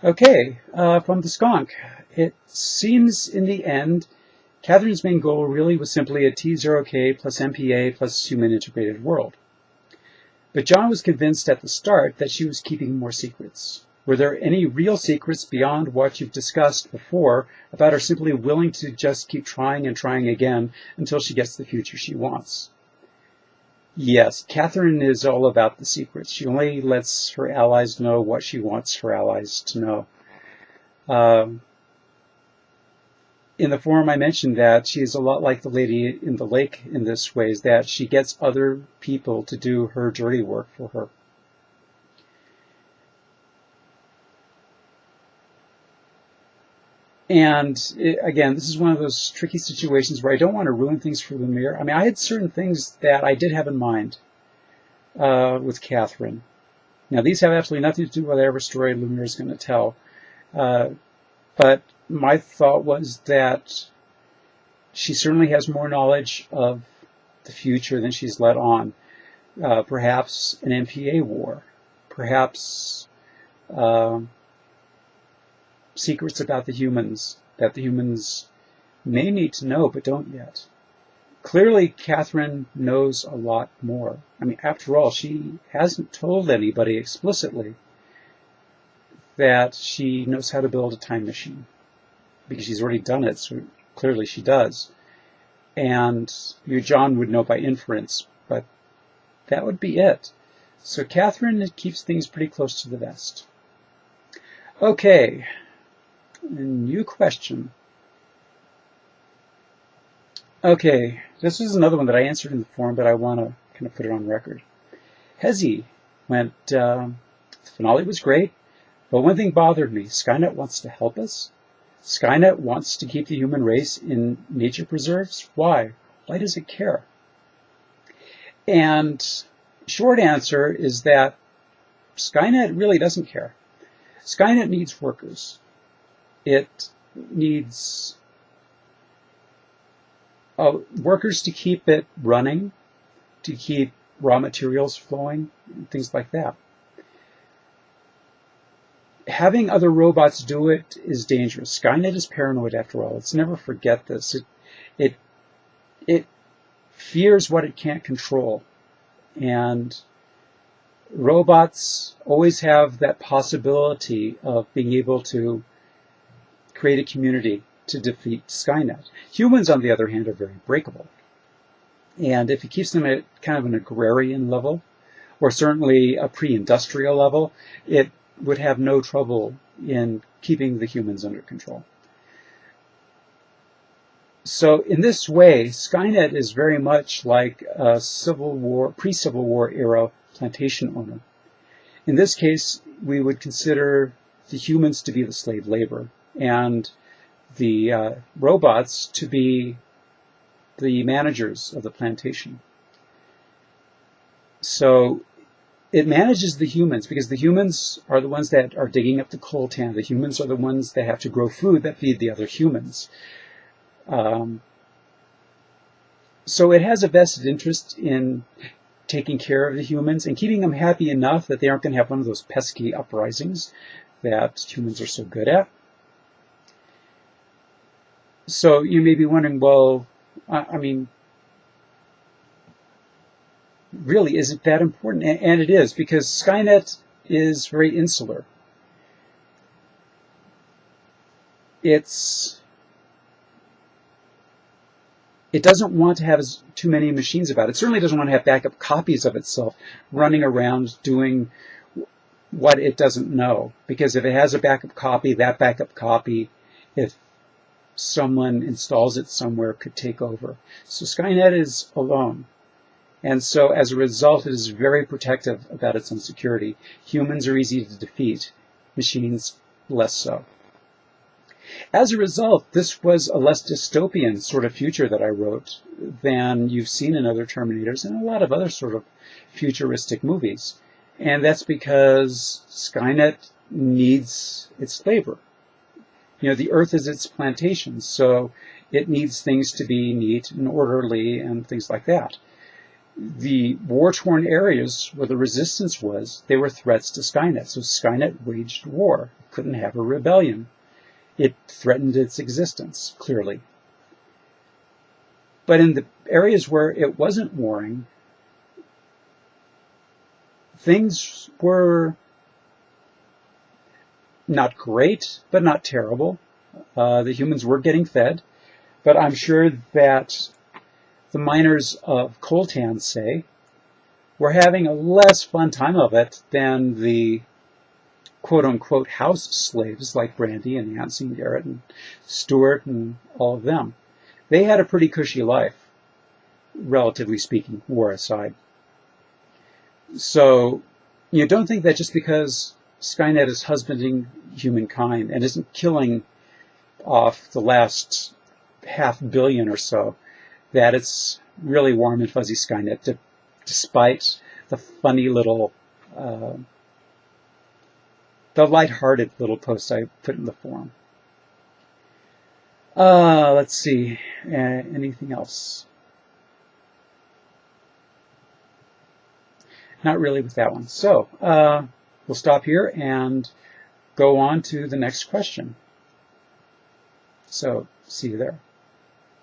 Okay, from the skunk. It seems in the end, Catherine's main goal really was simply a T0K plus MPA plus human integrated world. But John was convinced at the start that she was keeping more secrets. Were there any real secrets beyond what you've discussed before about her simply willing to just keep trying and trying again until she gets the future she wants? Yes, Catherine is all about the secrets. She only lets her allies know what she wants her allies to know. In the forum, I mentioned that she is a lot like the lady in the lake in this way, is that she gets other people to do her dirty work for her. And again, this is one of those tricky situations where I don't want to ruin things for Lumiere. I mean, I had certain things that I did have in mind with Catherine. Now, these have absolutely nothing to do with whatever story Lumiere is going to tell. But my thought was that she certainly has more knowledge of the future than she's let on. Perhaps an MPA war. Perhaps secrets about the humans that the humans may need to know but don't yet. Clearly, Catherine knows a lot more. I mean, after all, she hasn't told anybody explicitly that she knows how to build a time machine, because she's already done it, so clearly she does. And John would know by inference, but that would be it. So Catherine keeps things pretty close to the vest. Okay, a new question. Okay, this is another one that I answered in the forum, but I want to kind of put it on record. Hezi went, the finale was great, but one thing bothered me. Skynet wants to help us? Skynet wants to keep the human race in nature preserves? Why? Why does it care? And short answer is that Skynet really doesn't care. Skynet needs workers. It needs workers to keep it running, to keep raw materials flowing, and things like that. Having other robots do it is dangerous. Skynet is paranoid, after all. Let's never forget this. It fears what it can't control. And robots always have that possibility of being able to create a community to defeat Skynet. Humans, on the other hand, are very breakable. And if it keeps them at kind of an agrarian level, or certainly a pre-industrial level, it would have no trouble in keeping the humans under control. So in this way, Skynet is very much like a Civil War, pre-Civil War era plantation owner. In this case, we would consider the humans to be the slave labor, and the robots to be the managers of the plantation. So it manages the humans, because the humans are the ones that are digging up the coltan. The humans are the ones that have to grow food that feed the other humans. So it has a vested interest in taking care of the humans and keeping them happy enough that they aren't going to have one of those pesky uprisings that humans are so good at. So you may be wondering, well, I mean, really, is it that important? And it is, because Skynet is very insular. It doesn't want to have too many machines about it. It certainly doesn't want to have backup copies of itself running around doing what it doesn't know. Because if it has a backup copy, that backup copy, if someone installs it somewhere, could take over. So Skynet is alone. And so as a result, it is very protective about its own security. Humans are easy to defeat, machines less so. As a result, this was a less dystopian sort of future that I wrote than you've seen in other Terminators and a lot of other sort of futuristic movies. And that's because Skynet needs its labor. You know, the Earth is its plantation, so it needs things to be neat and orderly and things like that. the war-torn areas where the resistance was, they were threats to Skynet. So Skynet waged war. It couldn't have a rebellion. It threatened its existence, clearly. But in the areas where it wasn't warring, things were not great, but not terrible. The humans were getting fed, but I'm sure that the miners of coltan, say, were having a less fun time of it than the quote-unquote house slaves like Brandy and Nancy and Garrett and Stuart and all of them. They had a pretty cushy life, relatively speaking, war aside. So you don't think that just because Skynet is husbanding humankind and isn't killing off the last 500 million or so, that it's really warm and fuzzy Skynet, despite the funny little, the lighthearted little post I put in the forum. Let's see, anything else? Not really with that one. So, we'll stop here and go on to the next question. So, see you there.